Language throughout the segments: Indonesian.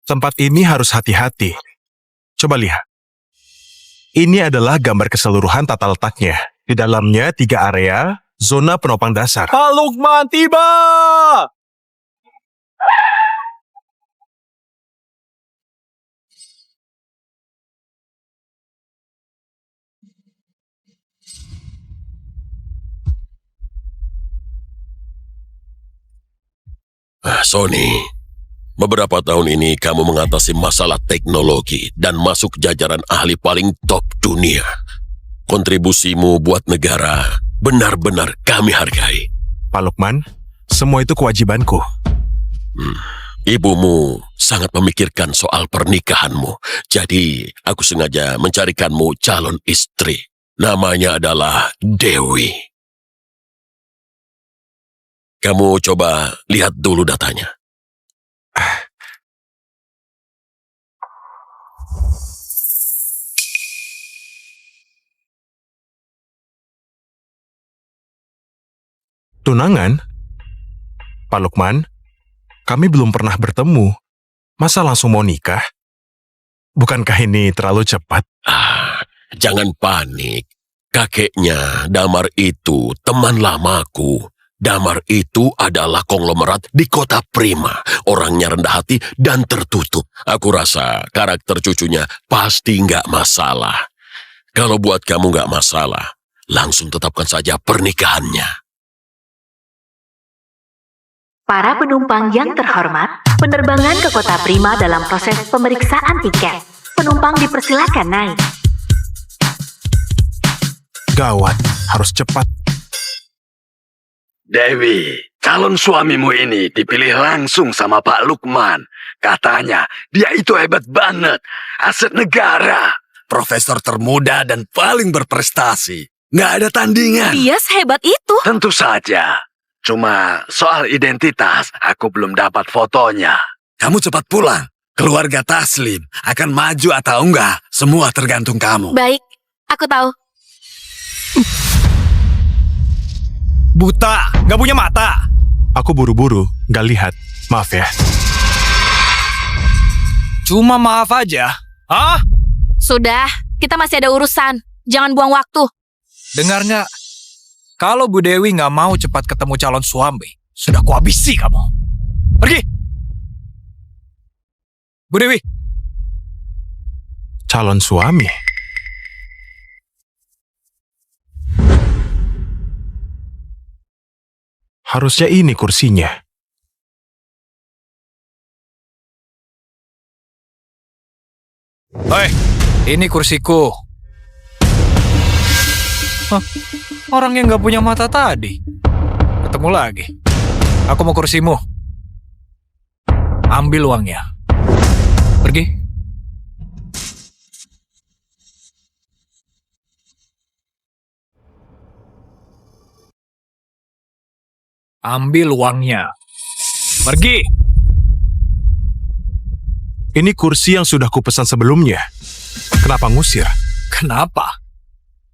Tempat ini harus hati-hati. Coba lihat. Ini adalah gambar keseluruhan tata letaknya. Di dalamnya 3 area, zona penopang dasar. Pak Lukman tiba! Sony, beberapa tahun ini kamu mengatasi masalah teknologi dan masuk jajaran ahli paling top dunia. Kontribusimu buat negara benar-benar kami hargai. Pak Lukman, semua itu kewajibanku. Ibumu sangat memikirkan soal pernikahanmu. Jadi, aku sengaja mencarikanmu calon istri. Namanya adalah Dewi. Kamu coba lihat dulu datanya. Tunangan? Pak Lukman, kami belum pernah bertemu. Masa langsung mau nikah? Bukankah ini terlalu cepat? Jangan panik. Kakeknya Damar itu teman lamaku. Damar itu adalah konglomerat di kota Prima. Orangnya rendah hati dan tertutup. Aku rasa karakter cucunya pasti nggak masalah. Kalau buat kamu nggak masalah, langsung tetapkan saja pernikahannya. Para penumpang yang terhormat, penerbangan ke kota Prima dalam proses pemeriksaan tiket. Penumpang dipersilakan naik. Gawat, harus cepat. Dewi, calon suamimu ini dipilih langsung sama Pak Lukman. Katanya, dia itu hebat banget. Aset negara. Profesor termuda dan paling berprestasi. Nggak ada tandingan. Dia sehebat itu. Tentu saja. Cuma soal identitas, aku belum dapat fotonya. Kamu cepat pulang. Keluarga Taslim akan maju atau enggak, semua tergantung kamu. Baik, aku tahu. Buta, nggak punya mata. Aku buru-buru, nggak lihat. Maaf ya. Cuma maaf aja. Hah? Sudah, kita masih ada urusan. Jangan buang waktu. Dengar nggak? Kalau Bu Dewi nggak mau cepat ketemu calon suami, sudah kuhabisi kamu. Pergi! Bu Dewi! Calon suami? Harusnya ini kursinya. Hei, ini kursiku. Hah? Orang yang nggak punya mata tadi. Ketemu lagi. Aku mau kursimu. Ambil uangnya. Pergi. Ambil uangnya. Pergi. Ini kursi yang sudah kupesan sebelumnya. Kenapa ngusir? Kenapa?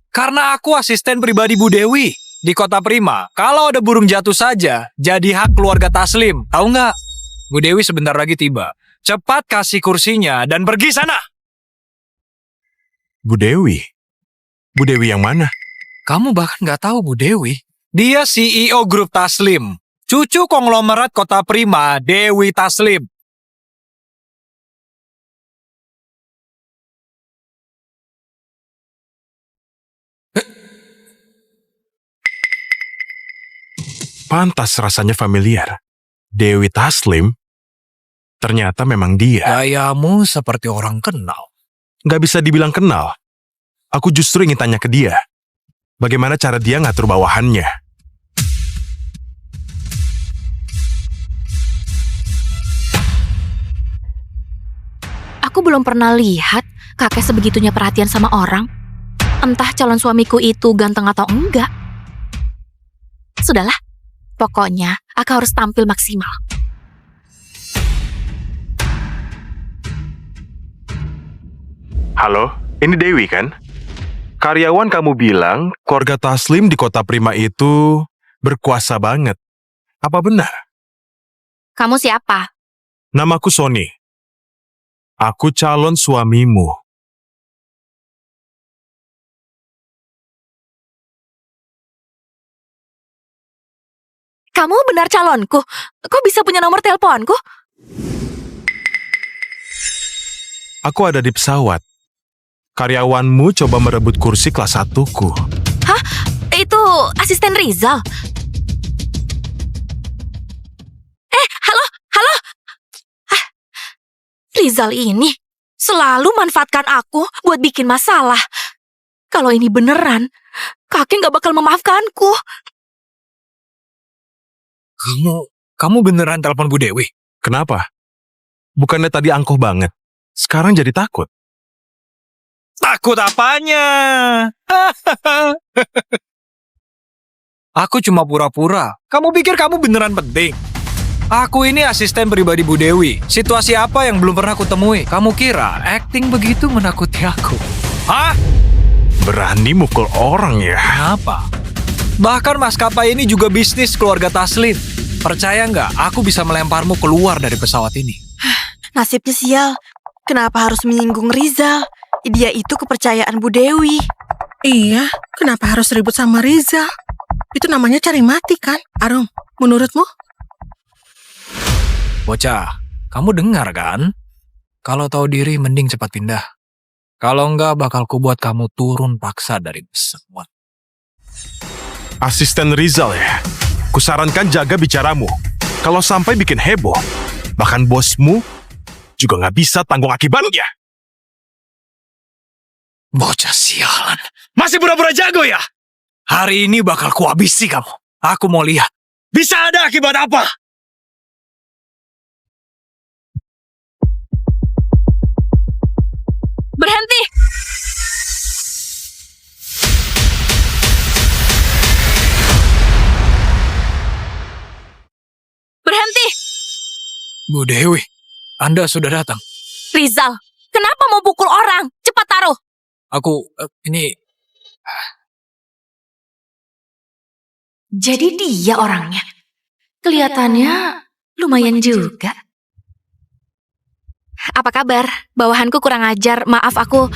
Karena aku asisten pribadi Bu Dewi di kota Prima. Kalau ada burung jatuh saja, jadi hak keluarga Taslim. Tahu nggak? Bu Dewi sebentar lagi tiba. Cepat kasih kursinya dan pergi sana. Bu Dewi? Bu Dewi yang mana? Kamu bahkan nggak tahu Bu Dewi. Dia CEO grup Taslim. Cucu konglomerat kota Prima, Dewi Taslim. Pantas rasanya familiar. Dewi Taslim? Ternyata memang dia. Gayamu seperti orang kenal. Nggak bisa dibilang kenal. Aku justru ingin tanya ke dia. Bagaimana cara dia ngatur bawahannya? Aku belum pernah lihat kakek sebegitunya perhatian sama orang. Entah calon suamiku itu ganteng atau enggak. Sudahlah, pokoknya aku harus tampil maksimal. Halo, ini Dewi kan? Karyawan kamu bilang keluarga Taslim di kota Prima itu berkuasa banget. Apa benar? Kamu siapa? Namaku Sony. Aku calon suamimu. Kamu benar calonku? Kok bisa punya nomor teleponku? Aku ada di pesawat. Karyawanmu coba merebut kursi kelas 1-ku. Hah? Itu asisten Rizal? Halo? Halo? Rizal ini selalu manfaatkan aku buat bikin masalah. Kalau ini beneran, kakek nggak bakal memaafkanku. Kamu beneran telepon Bu Dewi? Kenapa? Bukannya tadi angkuh banget. Sekarang jadi takut. Takut apanya? Aku cuma pura-pura. Kamu pikir kamu beneran penting? Aku ini asisten pribadi Bu Dewi. Situasi apa yang belum pernah aku temui? Kamu kira acting begitu menakuti aku? Hah? Berani mukul orang ya? Kenapa? Bahkan maskapai ini juga bisnis keluarga Taslim. Percaya nggak, aku bisa melemparmu keluar dari pesawat ini. Nasibnya sial. Kenapa harus menyinggung Rizal? Dia itu kepercayaan Bu Dewi. Iya, kenapa harus ribut sama Rizal? Itu namanya cari mati kan? Arum, menurutmu? Bocah, kamu dengar kan? Kalau tahu diri mending cepat pindah. Kalau enggak bakal kubuat kamu turun paksa dari pesawat. Asisten Rizal ya? Kusarankan jaga bicaramu. Kalau sampai bikin heboh, bahkan bosmu juga nggak bisa tanggung akibatnya. Bocah sialan. Masih pura-pura jago ya? Hari ini bakal kuhabisi kamu. Aku mau lihat. Bisa ada akibat apa? Berhenti! Berhenti! Bu Dewi, Anda sudah datang. Rizal, kenapa mau pukul orang? Cepat taruh! Ini... Jadi dia orangnya. Kelihatannya lumayan juga. Apa kabar? Bawahanku kurang ajar, maaf aku...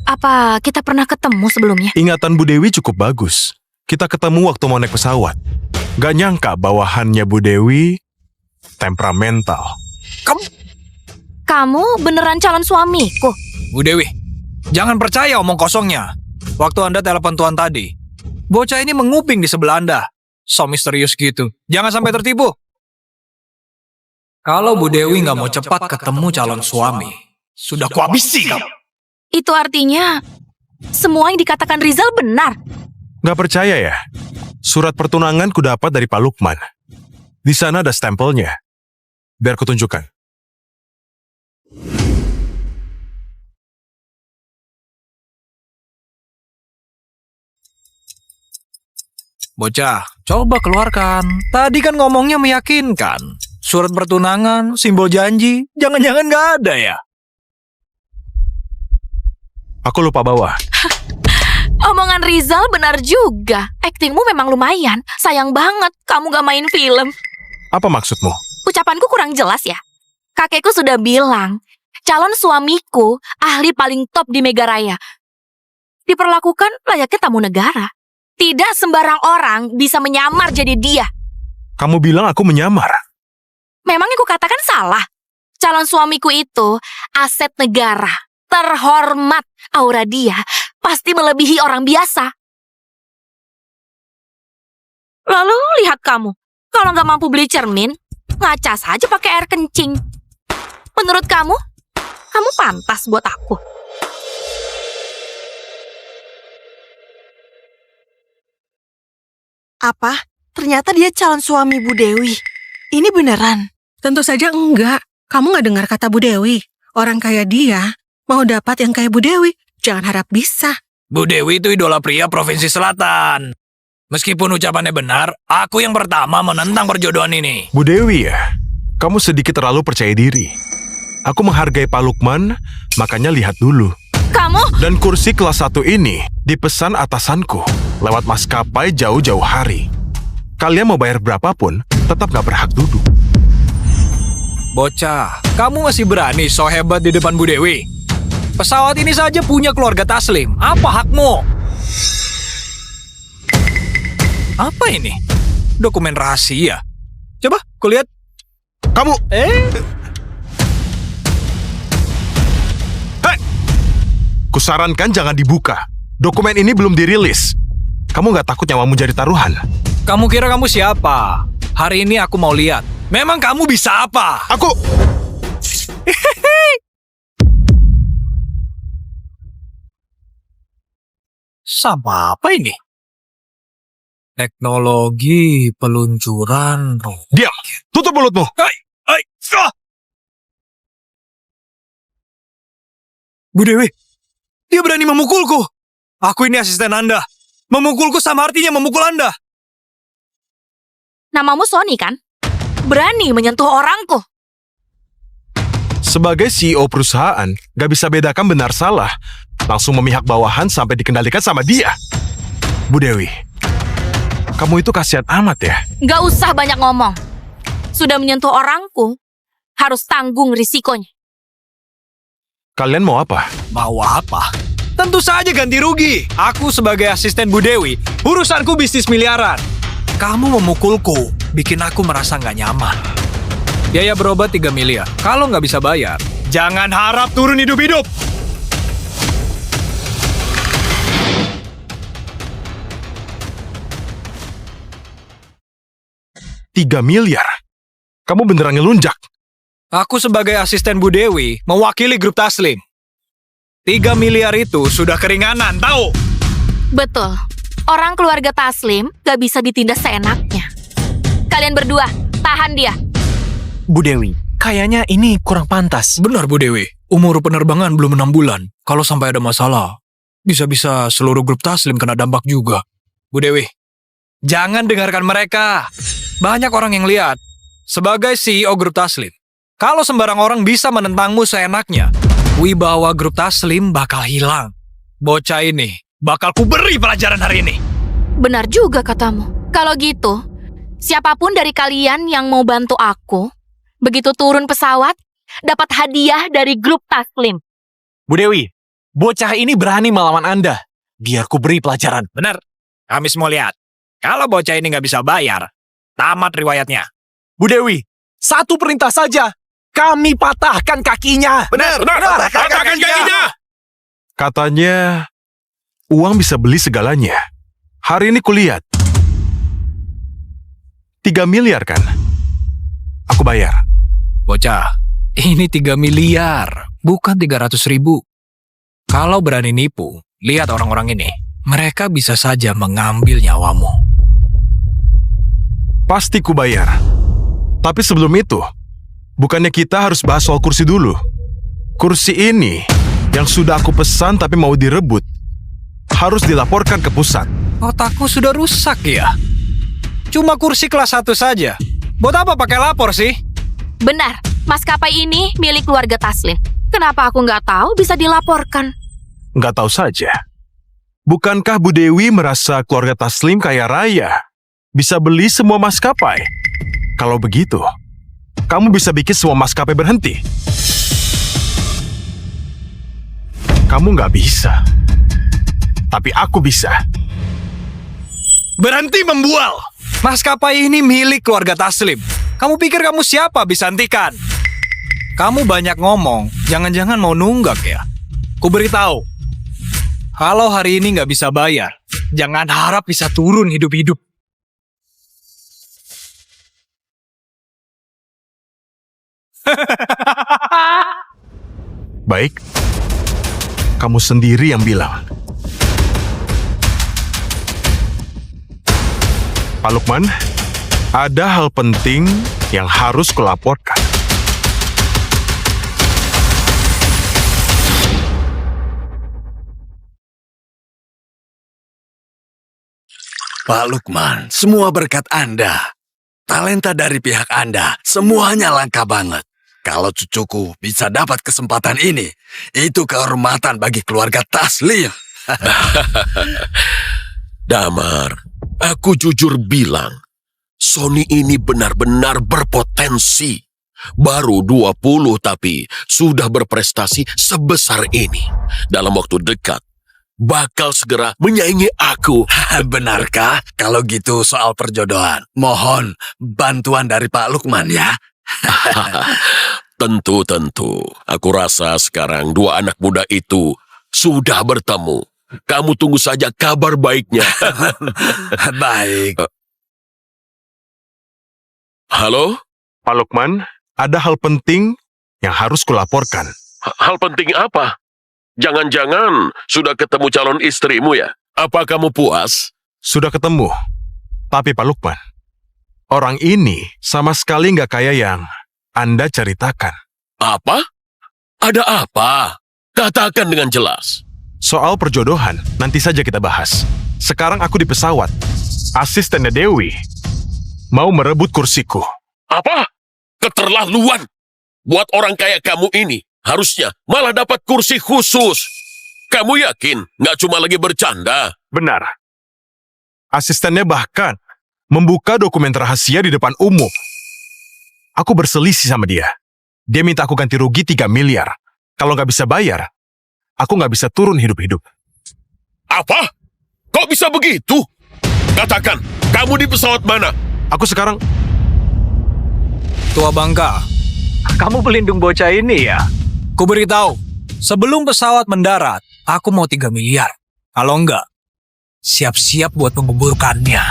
Apa kita pernah ketemu sebelumnya? Ingatan Bu Dewi cukup bagus. Kita ketemu waktu mau naik pesawat. Gak nyangka bawahannya Bu Dewi temperamental. Kamu beneran calon suamiku? Bu Dewi, jangan percaya omong kosongnya. Waktu Anda telepon Tuan tadi, bocah ini menguping di sebelah Anda. So misterius gitu. Jangan sampai tertipu. Kalau Bu Dewi nggak mau cepat ketemu calon suami, sudah kuhabisi kamu. Itu artinya semua yang dikatakan Rizal benar. Gak percaya ya? Surat pertunangan ku dapat dari Pak Lukman. Di sana ada stempelnya. Biar kutunjukkan. Bocah, coba keluarkan. Tadi kan ngomongnya meyakinkan. Surat pertunangan, simbol janji, jangan-jangan nggak ada ya? Aku lupa bawa. Omongan Rizal benar juga. Aktingmu memang lumayan. Sayang banget kamu gak main film. Apa maksudmu? Ucapanku kurang jelas ya? Kakekku sudah bilang, calon suamiku ahli paling top di Megaraya. Diperlakukan layaknya tamu negara. Tidak sembarang orang bisa menyamar jadi dia. Kamu bilang aku menyamar. Memangnya ku katakan salah? Calon suamiku itu aset negara. Terhormat. Aura dia pasti melebihi orang biasa. Lalu lihat kamu. Kalau nggak mampu beli cermin, ngaca saja pakai air kencing. Menurut kamu, kamu pantas buat aku. Apa? Ternyata dia calon suami Bu Dewi. Ini beneran? Tentu saja enggak. Kamu nggak dengar kata Bu Dewi. Orang kayak dia mau dapat yang kayak Bu Dewi. Jangan harap bisa. Bu Dewi itu idola pria Provinsi Selatan. Meskipun ucapannya benar, aku yang pertama menentang perjodohan ini. Bu Dewi ya? Kamu sedikit terlalu percaya diri. Aku menghargai Pak Lukman, makanya lihat dulu. Kamu? Dan kursi kelas 1 ini dipesan atasanku lewat maskapai jauh-jauh hari. Kalian mau bayar berapapun, tetap gak berhak duduk. Bocah, kamu masih berani so hebat di depan Bu Dewi? Pesawat ini saja punya keluarga Taslim. Apa hakmu? Apa ini? Dokumen rahasia. Coba, kulihat. Kamu... Kusarankan jangan dibuka. Dokumen ini belum dirilis. Kamu nggak takut nyawamu jadi taruhan? Kamu kira kamu siapa? Hari ini aku mau lihat. Memang kamu bisa apa? Aku... Sama apa ini? Teknologi peluncuran roket. Diam! Tutup mulutmu! Bu Dewi, dia berani memukulku. Aku ini asisten Anda. Memukulku sama artinya memukul Anda. Namamu Sony kan? Berani menyentuh orangku. Sebagai CEO perusahaan, nggak bisa bedakan benar salah. Langsung memihak bawahan sampai dikendalikan sama dia. Bu Dewi, kamu itu kasihan amat ya. Gak usah banyak ngomong. Sudah menyentuh orangku, harus tanggung risikonya. Kalian mau apa? Mau apa? Tentu saja ganti rugi. Aku sebagai asisten Bu Dewi, urusanku bisnis miliaran. Kamu memukulku, bikin aku merasa nggak nyaman. Biaya berobat 3 miliar. Kalau nggak bisa bayar, jangan harap turun hidup-hidup. $3 miliar? Kamu beneran ngelunjak? Aku sebagai asisten Bu Dewi, mewakili grup Taslim. 3 miliar itu sudah keringanan, tahu? Betul. Orang keluarga Taslim gak bisa ditindas seenaknya. Kalian berdua, tahan dia. Bu Dewi, kayaknya ini kurang pantas. Benar Bu Dewi, umur penerbangan belum 6 bulan. Kalau sampai ada masalah, bisa-bisa seluruh grup Taslim kena dampak juga. Bu Dewi, jangan dengarkan mereka. Banyak orang yang lihat. Sebagai CEO grup Taslim, kalau sembarang orang bisa menentangmu seenaknya, wibawa grup Taslim bakal hilang. Bocah ini bakal kuberi pelajaran hari ini. Benar juga katamu. Kalau gitu, siapapun dari kalian yang mau bantu aku, begitu turun pesawat, dapat hadiah dari grup Taslim. Bu Dewi, bocah ini berani melawan Anda. Biar ku beri pelajaran. Benar, kami semua lihat. Kalau bocah ini nggak bisa bayar, tamat riwayatnya. Bu Dewi, satu perintah saja. Kami patahkan kakinya. Benar, patahkan kakinya. Katanya, uang bisa beli segalanya. Hari ini kulihat. 3 miliar kan? Aku bayar. Bocah, ini 3 miliar, bukan 300.000. Kalau berani nipu, lihat orang-orang ini. Mereka bisa saja mengambil nyawamu. Pasti ku bayar. Tapi sebelum itu, bukannya kita harus bahas soal kursi dulu? Kursi ini yang sudah aku pesan tapi mau direbut, harus dilaporkan ke pusat. Otakku sudah rusak ya? Cuma kursi kelas 1 saja. Buat apa pakai lapor sih? Benar, maskapai ini milik keluarga Taslim. Kenapa aku nggak tahu bisa dilaporkan? Nggak tahu saja. Bukankah Bu Dewi merasa keluarga Taslim kaya raya? Bisa beli semua maskapai? Kalau begitu, kamu bisa bikin semua maskapai berhenti. Kamu nggak bisa. Tapi aku bisa. Berhenti membual! Maskapai ini milik keluarga Taslim. Kamu pikir kamu siapa bisa hentikan? Kamu banyak ngomong, jangan-jangan mau nunggak ya? Ku beritahu, kalau hari ini nggak bisa bayar, jangan harap bisa turun hidup-hidup. Baik, kamu sendiri yang bilang. Pak Lukman, ada hal penting yang harus kulaporkan. Pak Lukman, semua berkat Anda. Talenta dari pihak Anda, semuanya langka banget. Kalau cucuku bisa dapat kesempatan ini, itu kehormatan bagi keluarga Taslim. Damar, aku jujur bilang, Sony ini benar-benar berpotensi. Baru 20 tapi sudah berprestasi sebesar ini. Dalam waktu dekat, bakal segera menyaingi aku. Benarkah? Kalau gitu soal perjodohan, mohon bantuan dari Pak Lukman ya. Tentu. Aku rasa sekarang dua anak muda itu sudah bertemu. Kamu tunggu saja kabar baiknya. Baik. Halo? Pak Lukman, ada hal penting yang harus kulaporkan. Hal penting apa? Jangan-jangan sudah ketemu calon istrimu ya? Apa kamu puas? Sudah ketemu. Tapi Pak Lukman, orang ini sama sekali nggak kayak yang Anda ceritakan. Apa? Ada apa? Katakan dengan jelas. Soal perjodohan, nanti saja kita bahas. Sekarang aku di pesawat. Asistennya Dewi mau merebut kursiku. Apa? Keterlaluan. Buat orang kayak kamu ini, harusnya malah dapat kursi khusus. Kamu yakin nggak cuma lagi bercanda? Benar. Asistennya bahkan membuka dokumen rahasia di depan umum. Aku berselisih sama dia. Dia minta aku ganti rugi 3 miliar. Kalau nggak bisa bayar, aku nggak bisa turun hidup-hidup. Apa? Kok bisa begitu? Katakan, kamu di pesawat mana? Aku sekarang... Tua Bangka, kamu pelindung bocah ini ya? Kuberitahu, sebelum pesawat mendarat, aku mau 3 miliar. Kalau enggak, siap-siap buat menguburkannya.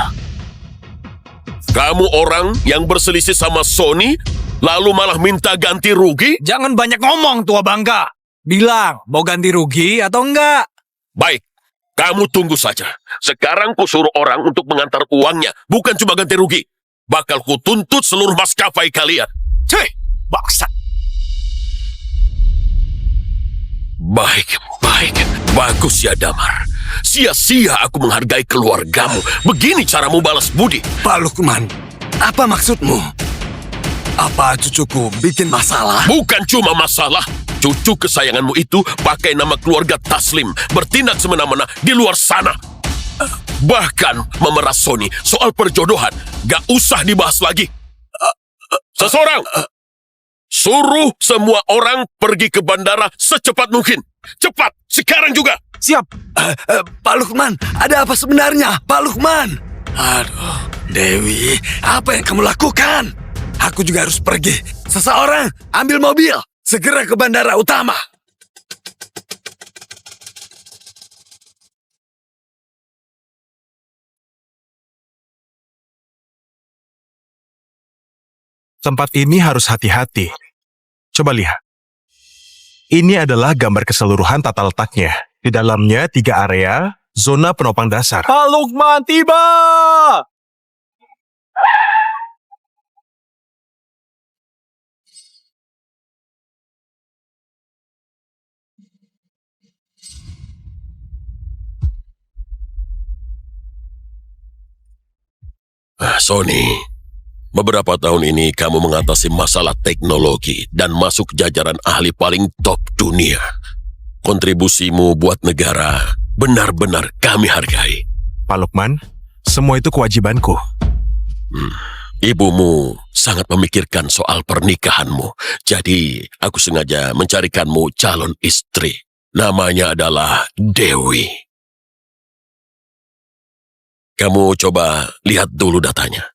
Kamu orang yang berselisih sama Sony, lalu malah minta ganti rugi? Jangan banyak ngomong, Tua Bangka. Bilang, mau ganti rugi atau enggak? Baik, kamu tunggu saja. Sekarang ku suruh orang untuk mengantar uangnya, bukan cuma ganti rugi. Bakal ku tuntut seluruh maskapai kalian. Hei, bangsat. Baik. Bagus ya, Damar. Sia-sia aku menghargai keluargamu. Begini caramu balas budi. Pak Lukman, apa maksudmu? Apa cucuku bikin masalah? Bukan cuma masalah. Cucu kesayanganmu itu pakai nama keluarga Taslim, bertindak semena-mena di luar sana. Bahkan memeras Sony soal perjodohan. Gak usah dibahas lagi. Seseorang, suruh semua orang pergi ke bandara secepat mungkin. Cepat, sekarang juga. Siap. Pak Lukman, ada apa sebenarnya? Pak Lukman. Aduh, Dewi, apa yang kamu lakukan? Aku juga harus pergi. Seseorang, ambil mobil. Segera ke bandara utama. Tempat ini harus hati-hati. Coba lihat. Ini adalah gambar keseluruhan tata letaknya. Di dalamnya 3 area, zona penopang dasar. Pak Lukman tiba! Sony, beberapa tahun ini kamu mengatasi masalah teknologi dan masuk jajaran ahli paling top dunia. Kontribusimu buat negara benar-benar kami hargai. Pak Lukman, semua itu kewajibanku. Ibumu sangat memikirkan soal pernikahanmu. Jadi, aku sengaja mencarikanmu calon istri. Namanya adalah Dewi. Kamu coba lihat dulu datanya.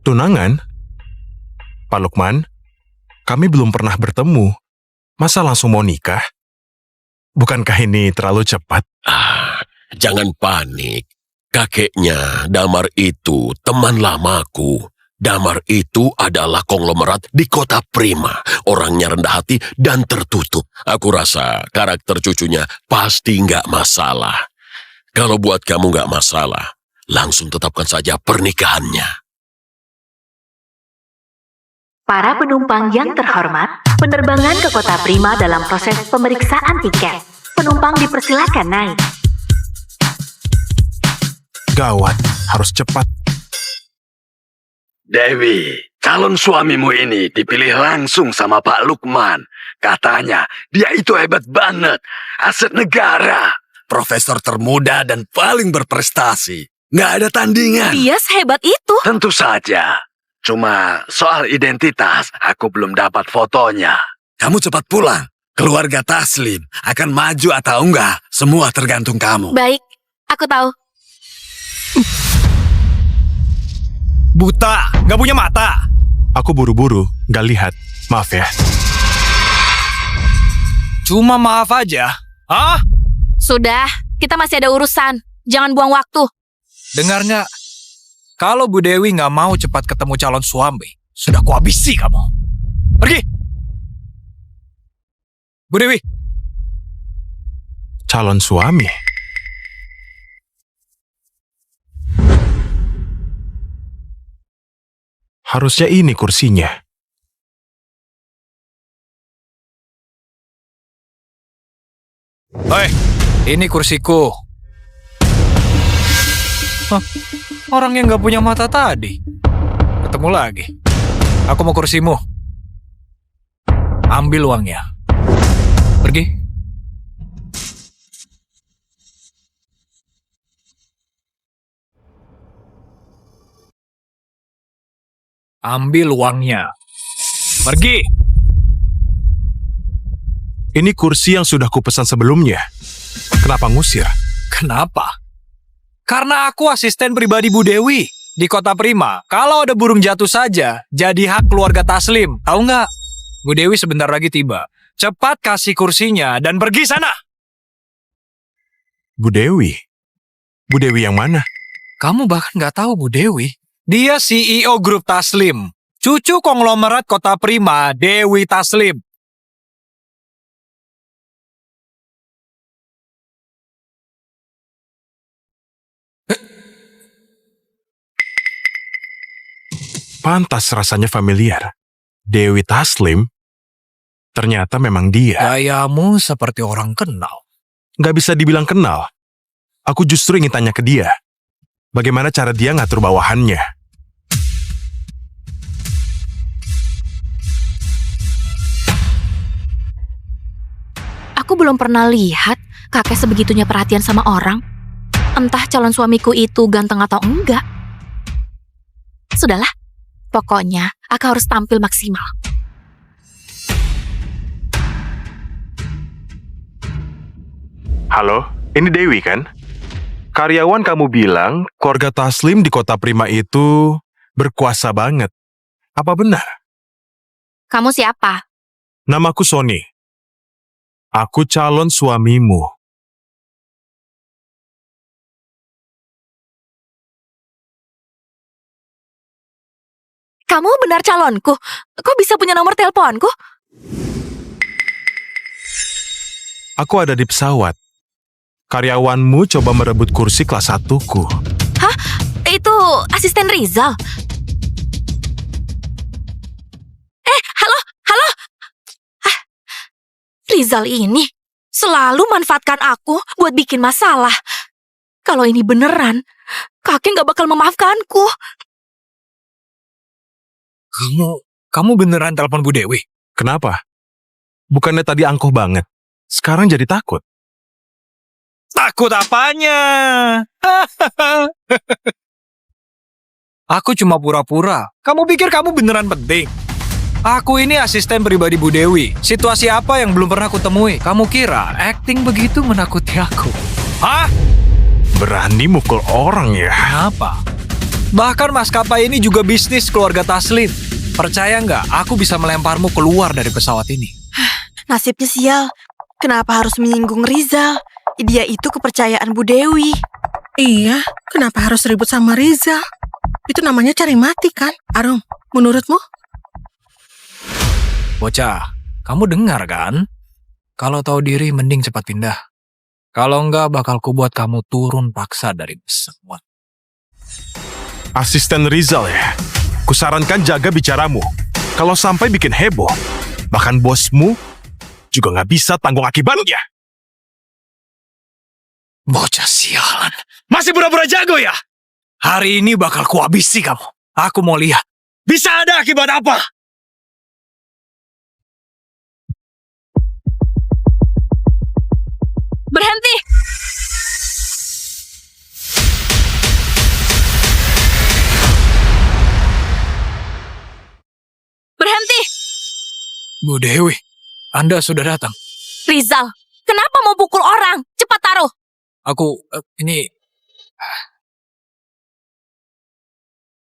Tunangan? Pak Lukman, kami belum pernah bertemu. Masa langsung mau nikah? Bukankah ini terlalu cepat? Jangan panik. Kakeknya Damar itu teman lamaku. Damar itu adalah konglomerat di kota Prima. Orangnya rendah hati dan tertutup. Aku rasa karakter cucunya pasti nggak masalah. Kalau buat kamu nggak masalah, langsung tetapkan saja pernikahannya. Para penumpang yang terhormat, penerbangan ke kota Prima dalam proses pemeriksaan tiket. Penumpang dipersilakan naik. Gawat, harus cepat. Dewi, calon suamimu ini dipilih langsung sama Pak Lukman. Katanya dia itu hebat banget. Aset negara. Profesor termuda dan paling berprestasi. Nggak ada tandingan. Dia sehebat itu. Tentu saja. Cuma soal identitas, aku belum dapat fotonya. Kamu cepat pulang. Keluarga Taslim akan maju atau enggak, semua tergantung kamu. Baik, aku tahu. Buta, nggak punya mata. Aku buru-buru, nggak lihat. Maaf ya. Cuma maaf aja. Hah? Sudah, kita masih ada urusan. Jangan buang waktu. Dengar nggak? Kalau Bu Dewi nggak mau cepat ketemu calon suami, sudah kuhabisi kamu. Pergi! Bu Dewi, Calon suami. Harusnya ini kursinya. hei, ini kursiku. Hah, orang yang nggak punya mata tadi. Ketemu lagi. Aku mau kursimu. Ambil uangnya. Pergi. Ambil uangnya. Pergi. Ini kursi yang sudah kupesan sebelumnya. Kenapa ngusir? Kenapa? Karena aku asisten pribadi Bu Dewi di Kota Prima. Kalau ada burung jatuh saja, jadi hak keluarga Taslim. Tahu nggak? Bu Dewi sebentar lagi tiba. Cepat kasih kursinya dan pergi sana. Bu Dewi? Bu Dewi yang mana? Kamu bahkan nggak tahu Bu Dewi. Dia CEO grup Taslim. Cucu konglomerat Kota Prima, Dewi Taslim. Pantas rasanya familiar. Dewi Taslim? Ternyata memang dia. Gayamu seperti orang kenal. Nggak bisa dibilang kenal. Aku justru ingin tanya ke dia. Bagaimana cara dia ngatur bawahannya? Aku belum pernah lihat kakek sebegitunya perhatian sama orang. Entah calon suamiku itu ganteng atau enggak. Sudahlah, pokoknya aku harus tampil maksimal. Halo, ini Dewi kan? Karyawan kamu bilang keluarga Taslim di Kota Prima itu berkuasa banget. Apa benar? Kamu siapa? Namaku Sony. Aku calon suamimu. Kamu benar calonku? Kok bisa punya nomor teleponku? Aku ada di pesawat. Karyawanmu coba merebut kursi kelas 1-ku. Hah? Itu asisten Rizal? Halo? Halo? Ah, Rizal ini selalu manfaatkan aku buat bikin masalah. Kalau ini beneran, kakek nggak bakal memaafkanku. Kamu beneran telepon Bu Dewi? Kenapa? Bukannya tadi angkuh banget. Sekarang jadi takut. Takut apanya? Aku cuma pura-pura. Kamu pikir kamu beneran penting? Aku ini asisten pribadi Bu Dewi. Situasi apa yang belum pernah aku temui? Kamu kira acting begitu menakuti aku? Hah? Berani mukul orang ya? Kenapa? Bahkan maskapai ini juga bisnis keluarga Taslim. Percaya nggak, aku bisa melemparmu keluar dari pesawat ini. Nasibnya sial. Kenapa harus menyinggung Rizal? Dia itu kepercayaan Bu Dewi. Iya, kenapa harus ribut sama Rizal? Itu namanya cari mati kan? Arum, menurutmu? Bocah, kamu dengar kan? Kalau tahu diri mending cepat pindah. Kalau enggak bakal kubuat kamu turun paksa dari pesawat. Asisten Rizal ya? Kusarankan jaga bicaramu. Kalau sampai bikin heboh, bahkan bosmu juga nggak bisa tanggung akibatnya. Bocah sialan. Masih pura-pura jago ya? Hari ini bakal kuhabisi kamu. Aku mau lihat. Bisa ada akibat apa? Bu Dewi, Anda sudah datang. Rizal, kenapa mau pukul orang? Cepat taruh. Ini...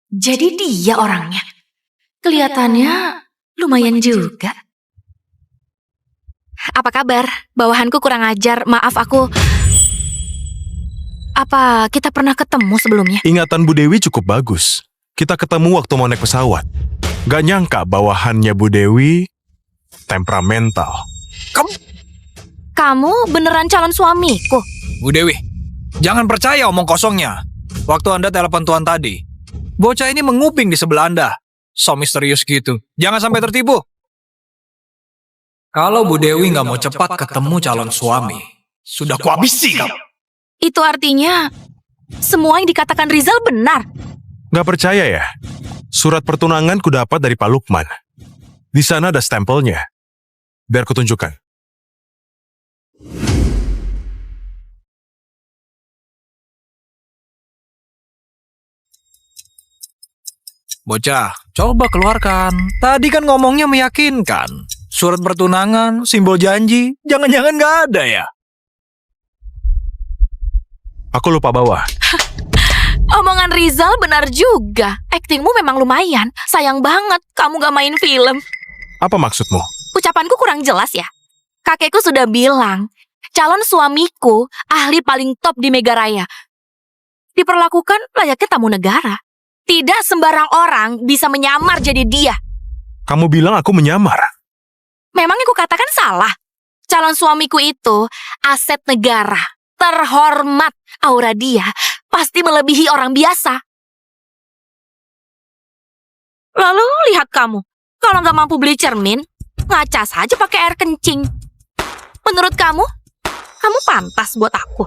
Jadi dia orangnya. Kelihatannya lumayan juga. Apa kabar? Bawahanku kurang ajar, maaf aku... Apa kita pernah ketemu sebelumnya? Ingatan Bu Dewi cukup bagus. Kita ketemu waktu mau naik pesawat. Gak nyangka bawahannya Bu Dewi temperamental. Kamu beneran calon suamiku? Bu Dewi, jangan percaya omong kosongnya. Waktu Anda telepon Tuan tadi, bocah ini menguping di sebelah Anda. So misterius gitu. Jangan sampai tertipu. Kalau Bu Dewi nggak mau cepat ketemu calon suami, sudah kuhabisi kamu. Itu artinya semua yang dikatakan Rizal benar. Gak percaya ya? Surat pertunangan ku dapat dari Pak Lukman. Di sana ada stempelnya. Biar kutunjukkan. Bocah, coba keluarkan. Tadi kan ngomongnya meyakinkan. Surat pertunangan, simbol janji, jangan-jangan nggak ada ya? Aku lupa bawa. Omongan Rizal benar juga. Aktingmu memang lumayan. Sayang banget kamu gak main film. Apa maksudmu? Ucapanku kurang jelas ya? Kakekku sudah bilang, calon suamiku ahli paling top di Megaraya. Diperlakukan layaknya tamu negara. Tidak sembarang orang bisa menyamar jadi dia. Kamu bilang aku menyamar. Memangnya ku katakan salah? Calon suamiku itu aset negara. Terhormat. Aura dia pasti melebihi orang biasa. Lalu lihat kamu. Kalau nggak mampu beli cermin, ngaca saja pakai air kencing. Menurut kamu, kamu pantas buat aku.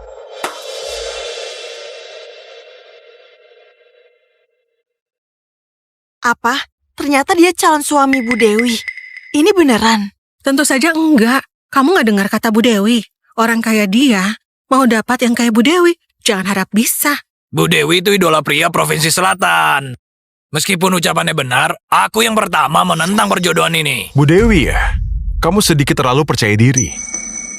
Apa? Ternyata dia calon suami Bu Dewi. Ini beneran? Tentu saja enggak. Kamu nggak dengar kata Bu Dewi. Orang kayak dia mau dapat yang kayak Bu Dewi. Jangan harap bisa. Bu Dewi itu idola pria Provinsi Selatan. Meskipun ucapannya benar, aku yang pertama menentang perjodohan ini. Bu Dewi ya? Kamu sedikit terlalu percaya diri.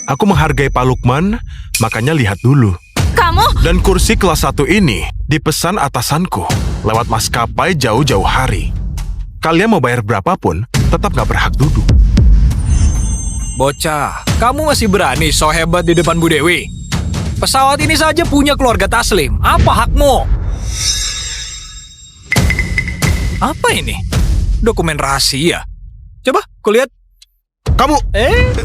Aku menghargai Pak Lukman, makanya lihat dulu. Kamu? Dan kursi kelas 1 ini dipesan atasanku lewat maskapai jauh-jauh hari. Kalian mau bayar berapapun, tetap gak berhak duduk. Bocah, kamu masih berani so hebat di depan Bu Dewi? Pesawat ini saja punya keluarga Taslim. Apa hakmu? Apa ini? Dokumen rahasia. Coba, kulihat. Kamu... Hei!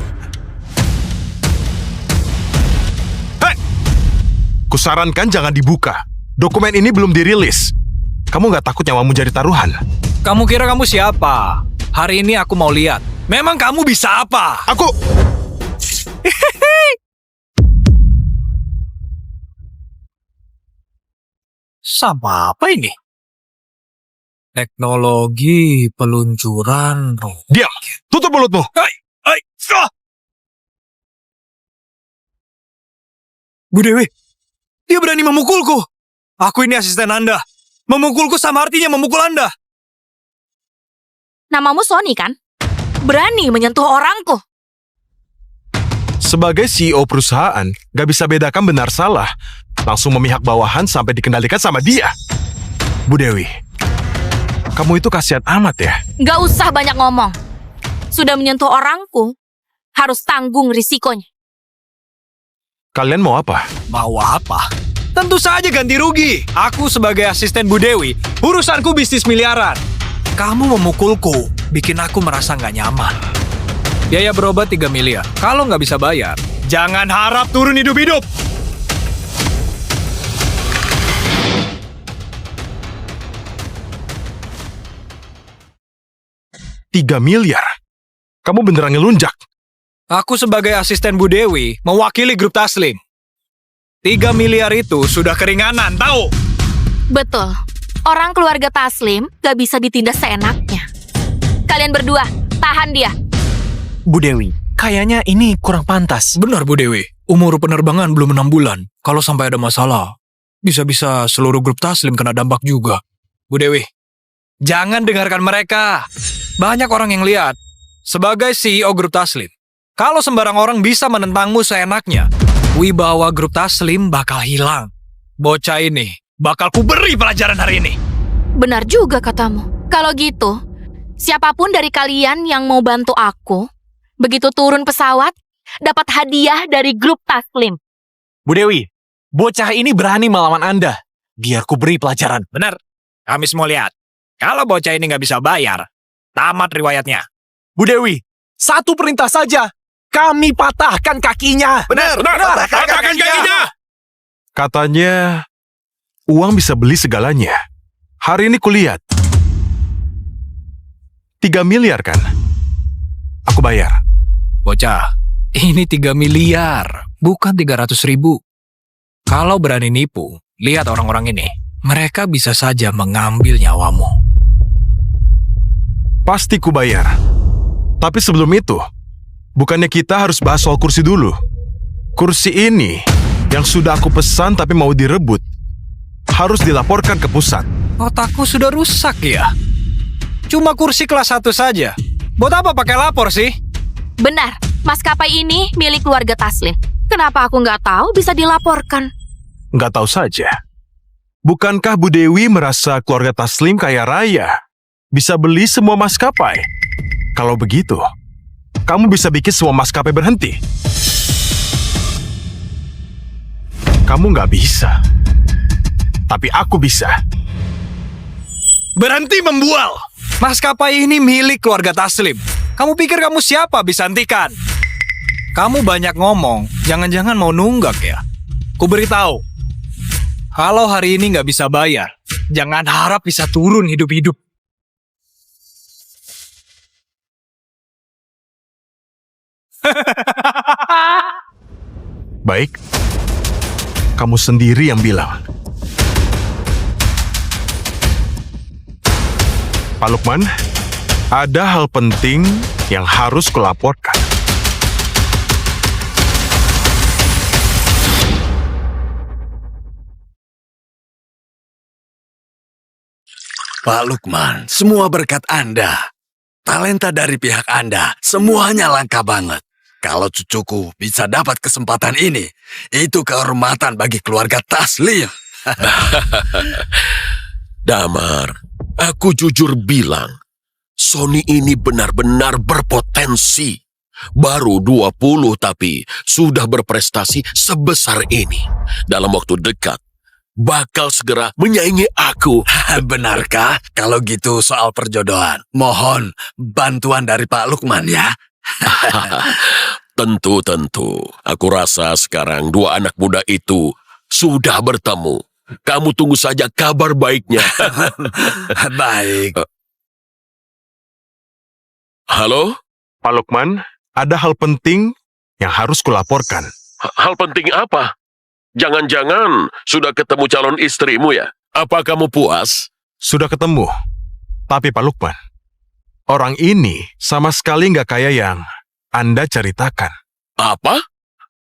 Kusarankan jangan dibuka. Dokumen ini belum dirilis. Kamu gak takut nyawamu jadi taruhan? Kamu kira kamu siapa? Hari ini aku mau lihat. Memang kamu bisa apa? Aku... Sama apa ini? Teknologi peluncuran roket. Diam! Tutup mulutmu! Bu Dewi, dia berani memukulku. Aku ini asisten Anda. Memukulku sama artinya memukul Anda. Namamu Sony kan? Berani menyentuh orangku. Sebagai CEO perusahaan, gak bisa bedakan benar salah. Langsung memihak bawahan sampai dikendalikan sama dia. Bu Dewi, kamu itu kasihan amat ya? Gak usah banyak ngomong. Sudah menyentuh orangku, harus tanggung risikonya. Kalian mau apa? Mau apa? Tentu saja ganti rugi. Aku sebagai asisten Bu Dewi, urusanku bisnis miliaran. Kamu memukulku, bikin aku merasa nggak nyaman. Biaya berobat 3 miliar. Kalau nggak bisa bayar, jangan harap turun hidup-hidup. $3 miliar? Kamu beneran ngelunjak? Aku sebagai asisten Bu Dewi, mewakili grup Taslim. 3 miliar itu sudah keringanan, tahu? Betul. Orang keluarga Taslim gak bisa ditindas seenaknya. Kalian berdua, tahan dia. Bu Dewi, kayaknya ini kurang pantas. Benar Bu Dewi, umur penerbangan belum 6 bulan. Kalau sampai ada masalah, bisa-bisa seluruh grup Taslim kena dampak juga. Bu Dewi, jangan dengarkan mereka. Banyak orang yang lihat. sebagai CEO grup Taslim, kalau sembarang orang bisa menentangmu seenaknya, wibawa grup Taslim bakal hilang. Bocah ini bakal kuberi pelajaran hari ini. Benar juga katamu. Kalau gitu, siapapun dari kalian yang mau bantu aku, begitu turun pesawat, dapat hadiah dari grup Taslim. Bu Dewi, bocah ini berani melawan Anda. Biar ku beri pelajaran. Benar, kami semua lihat. Kalau bocah ini nggak bisa bayar, tamat riwayatnya. Bu Dewi, satu perintah saja. Kami patahkan kakinya. Benar, patahkan kakinya. Katanya, uang bisa beli segalanya. Hari ini kulihat. 3 miliar kan? Aku bayar. Bocah, ini 3 miliar, bukan 300.000. Kalau berani nipu, lihat orang-orang ini. Mereka bisa saja mengambil nyawamu. Pasti ku bayar. Tapi sebelum itu, bukannya kita harus bahas soal kursi dulu. Kursi ini yang sudah aku pesan tapi mau direbut, harus dilaporkan ke pusat. Otakku sudah rusak ya. Cuma kursi kelas 1 saja. Buat apa pakai lapor sih? Benar, maskapai ini milik keluarga Taslim. Kenapa aku nggak tahu bisa dilaporkan? Nggak tahu saja. Bukankah Bu Dewi merasa keluarga Taslim kaya raya? Bisa beli semua maskapai? Kalau begitu, kamu bisa bikin semua maskapai berhenti. Kamu nggak bisa. Tapi aku bisa. Berhenti membual! Maskapai ini milik keluarga Taslim. Kamu pikir kamu siapa bisa hentikan? Kamu banyak ngomong, jangan-jangan mau nunggak ya? Ku beritahu, kalau hari ini nggak bisa bayar, jangan harap bisa turun hidup-hidup. Baik, kamu sendiri yang bilang. Pak Lukman, ada hal penting yang harus kulaporkan. Pak Lukman, semua berkat Anda. Talenta dari pihak Anda, semuanya langka banget. Kalau cucuku bisa dapat kesempatan ini, itu kehormatan bagi keluarga Taslim. Damar, aku jujur bilang, Sony ini benar-benar berpotensi. Baru 20 tapi sudah berprestasi sebesar ini. Dalam waktu dekat, bakal segera menyaingi aku. Benarkah? Kalau gitu soal perjodohan, mohon bantuan dari Pak Lukman ya. Tentu. Aku rasa sekarang dua anak muda itu sudah bertemu. Kamu tunggu saja kabar baiknya. Baik. Halo? Pak Lukman, ada hal penting yang harus kulaporkan. Hal penting apa? Jangan-jangan sudah ketemu calon istrimu ya? Apa kamu puas? Sudah ketemu. Tapi Pak Lukman, orang ini sama sekali nggak kaya yang Anda ceritakan. Apa?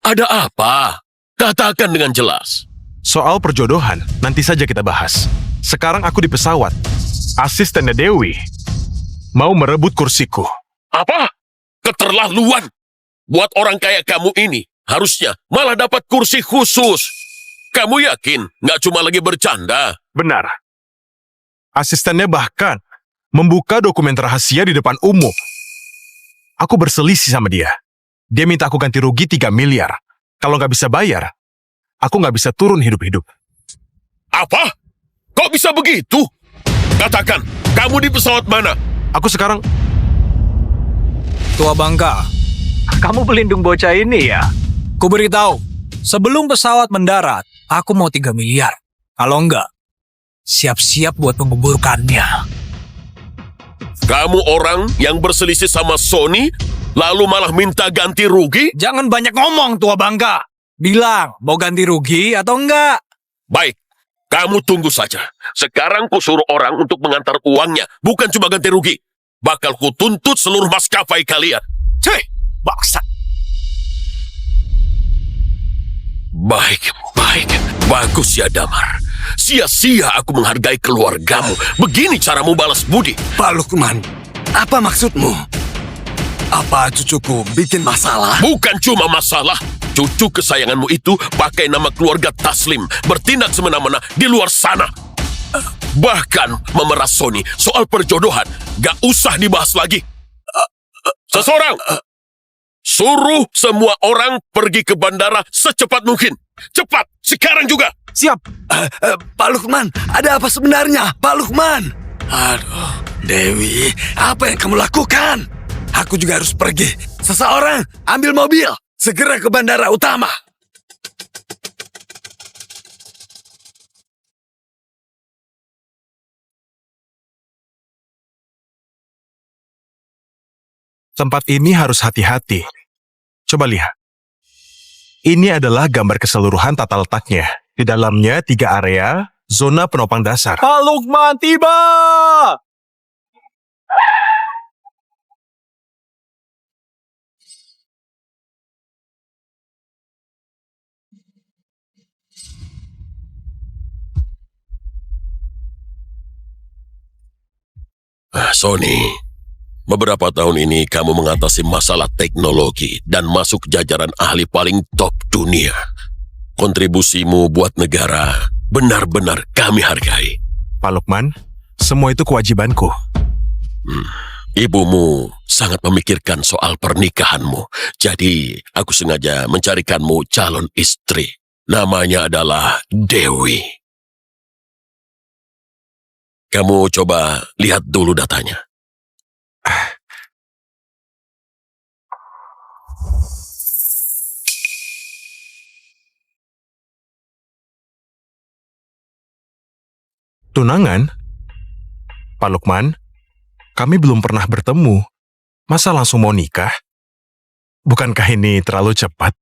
Ada apa? Katakan dengan jelas. Soal perjodohan, nanti saja kita bahas. Sekarang aku di pesawat. Asistennya Dewi mau merebut kursiku. Apa? Keterlaluan. Buat orang kayak kamu ini, harusnya malah dapat kursi khusus. Kamu yakin nggak cuma lagi bercanda? Benar. Asistennya bahkan membuka dokumen rahasia di depan umum. Aku berselisih sama dia. Dia minta aku ganti rugi 3 miliar. Kalau nggak bisa bayar, aku nggak bisa turun hidup-hidup. Apa? Kok bisa begitu? Katakan, kamu di pesawat mana? Aku sekarang... Tua Bangka, kamu pelindung bocah ini ya? Ku beritahu, sebelum pesawat mendarat, aku mau 3 miliar. Kalau enggak, siap-siap buat menguburkannya. Kamu orang yang berselisih sama Sony, lalu malah minta ganti rugi? Jangan banyak ngomong, Tua Bangka. Bilang, mau ganti rugi atau enggak? Baik, kamu tunggu saja. Sekarang ku suruh orang untuk mengantar uangnya, bukan cuma ganti rugi. Bakal ku tuntut seluruh maskapai kalian. Cih, bangsat. Baik. Bagus ya, Damar. Sia-sia aku menghargai keluargamu. Begini caramu balas budi. Pak Lukman, apa maksudmu? Apa cucuku bikin masalah? Bukan cuma masalah, cucu kesayanganmu itu pakai nama keluarga Taslim, bertindak semena-mena di luar sana. Bahkan memeras Sony soal perjodohan, gak usah dibahas lagi. Seseorang, suruh semua orang pergi ke bandara secepat mungkin. Cepat, sekarang juga. Siap. Pak Lukman, ada apa sebenarnya? Pak Lukman. Aduh, Dewi, apa yang kamu lakukan? Aku juga harus pergi. Seseorang, ambil mobil. Segera ke bandara utama. Tempat ini harus hati-hati. Coba lihat. Ini adalah gambar keseluruhan tata letaknya. Di dalamnya 3 area, zona penopang dasar. Pak Lukman tiba! Sony, beberapa tahun ini kamu mengatasi masalah teknologi dan masuk jajaran ahli paling top dunia. Kontribusimu buat negara benar-benar kami hargai. Pak Lukman, semua itu kewajibanku. Ibumu sangat memikirkan soal pernikahanmu, jadi aku sengaja mencarikanmu calon istri. Namanya adalah Dewi. Kamu coba lihat dulu datanya. Tunangan? Pak Lukman, kami belum pernah bertemu. Masa langsung mau nikah? Bukankah ini terlalu cepat?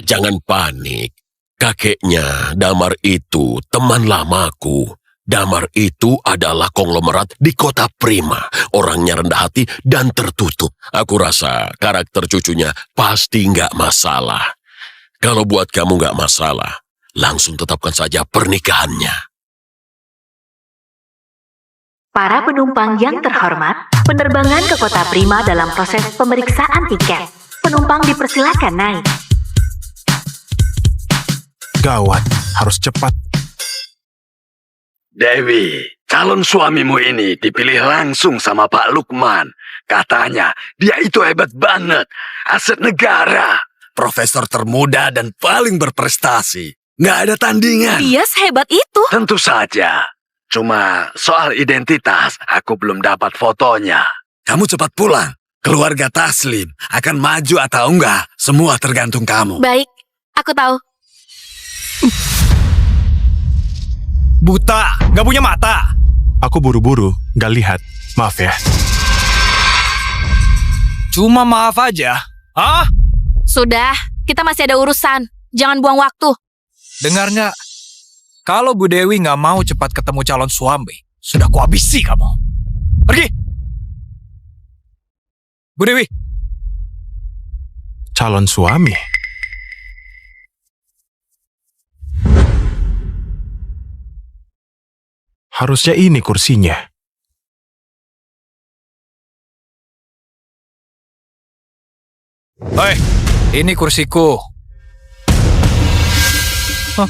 Jangan panik. Kakeknya Damar itu teman lamaku. Damar itu adalah konglomerat di kota Prima. Orangnya rendah hati dan tertutup. Aku rasa karakter cucunya pasti nggak masalah. Kalau buat kamu nggak masalah, langsung tetapkan saja pernikahannya. Para penumpang yang terhormat, penerbangan ke kota Prima dalam proses pemeriksaan tiket. Penumpang dipersilakan naik. Gawat, harus cepat. Dewi, calon suamimu ini dipilih langsung sama Pak Lukman. Katanya, dia itu hebat banget. Aset negara. Profesor termuda dan paling berprestasi. Nggak ada tandingan. Dia sehebat itu. Tentu saja. Cuma soal identitas, aku belum dapat fotonya. Kamu cepat pulang. Keluarga Taslim akan maju atau enggak, semua tergantung kamu. Baik, aku tahu. Buta, nggak punya mata. Aku buru-buru, nggak lihat. Maaf ya. Cuma maaf aja. Hah? Sudah, kita masih ada urusan. Jangan buang waktu. Dengar nggak? Kalau Bu Dewi nggak mau cepat ketemu calon suami, sudah kuhabisi kamu. Pergi! Bu Dewi! Calon suami? Harusnya ini kursinya. Hei, ini kursiku. Hah,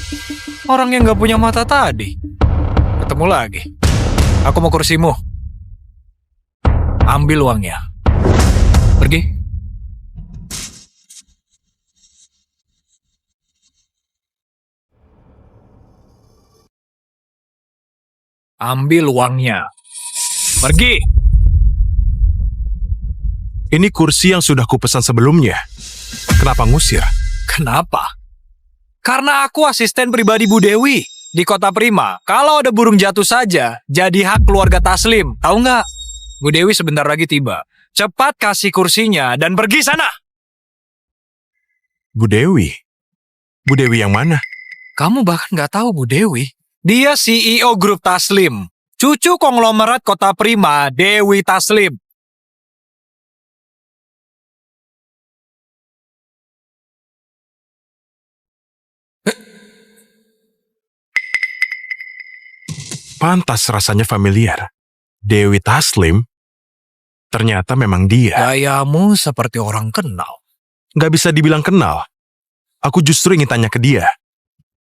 orang yang nggak punya mata tadi. Ketemu lagi. Aku mau kursimu. Ambil uangnya. Pergi. Ambil uangnya. Pergi. Ini kursi yang sudah kupesan sebelumnya. Kenapa ngusir? Kenapa? Karena aku asisten pribadi Bu Dewi di kota Prima. Kalau ada burung jatuh saja, jadi hak keluarga Taslim. Tahu nggak? Bu Dewi sebentar lagi tiba. Cepat kasih kursinya dan pergi sana. Bu Dewi? Bu Dewi yang mana? Kamu bahkan nggak tahu Bu Dewi. Dia CEO grup Taslim. Cucu konglomerat kota Prima, Dewi Taslim. Pantas rasanya familiar. Dewi Taslim? Ternyata memang dia. Gayamu seperti orang kenal. Nggak bisa dibilang kenal. Aku justru ingin tanya ke dia.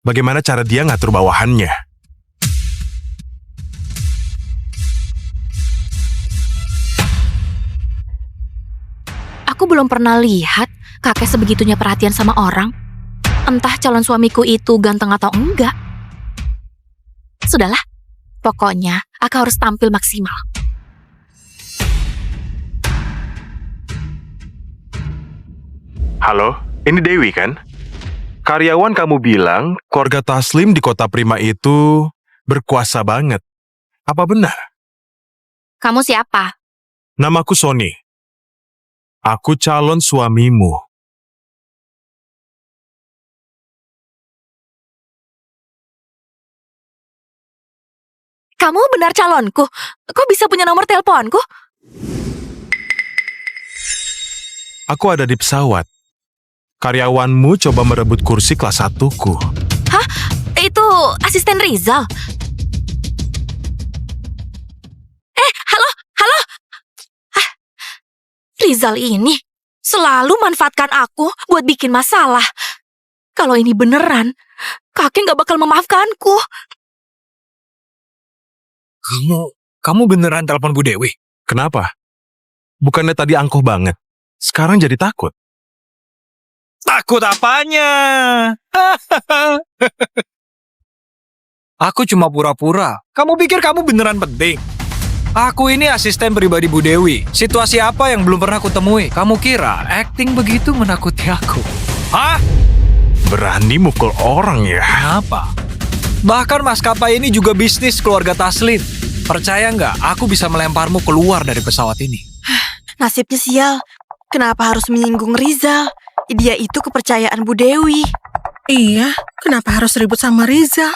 Bagaimana cara dia ngatur bawahannya? Aku belum pernah lihat kakek sebegitunya perhatian sama orang. Entah calon suamiku itu ganteng atau enggak. Sudahlah, pokoknya aku harus tampil maksimal. Halo, ini Dewi kan? Karyawan kamu bilang keluarga Taslim di kota Prima itu berkuasa banget. Apa benar? Kamu siapa? Namaku Sony. Aku calon suamimu. Kamu benar calonku? Kok bisa punya nomor teleponku? Aku ada di pesawat. Karyawanmu coba merebut kursi kelas 1-ku. Hah? Itu asisten Rizal? Halo? Halo? Hah, Rizal ini selalu manfaatkan aku buat bikin masalah. Kalau ini beneran, kakek gak bakal memaafkanku. Kamu beneran telepon Bu Dewi? Kenapa? Bukannya tadi angkuh banget. Sekarang jadi takut. Takut apanya? Aku cuma pura-pura. Kamu pikir kamu beneran penting? Aku ini asisten pribadi Bu Dewi. Situasi apa yang belum pernah aku temui? Kamu kira acting begitu menakuti aku? Hah? Berani mukul orang ya? Kenapa? Bahkan maskapai ini juga bisnis keluarga Taslim. Percaya nggak, aku bisa melemparmu keluar dari pesawat ini. Nasibnya sial. Kenapa harus menyinggung Rizal? Dia itu kepercayaan Bu Dewi. Iya, kenapa harus ribut sama Rizal?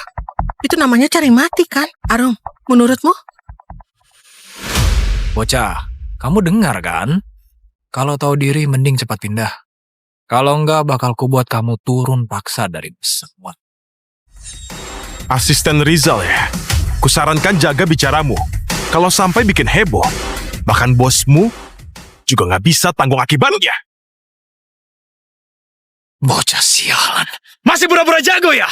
Itu namanya cari mati kan? Arum, menurutmu? Bocah, kamu dengar kan? Kalau tahu diri mending cepat pindah. Kalau enggak bakal kubuat kamu turun paksa dari pesawat. Asisten Rizal ya? Kusarankan jaga bicaramu. Kalau sampai bikin heboh, bahkan bosmu juga nggak bisa tanggung akibatnya. Bocah sialan. Masih pura-pura jago ya?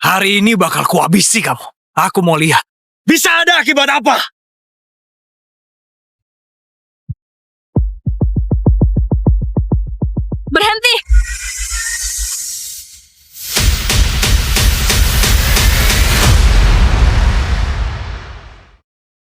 Hari ini bakal kuhabisi kamu. Aku mau lihat. Bisa ada akibat apa? Berhenti!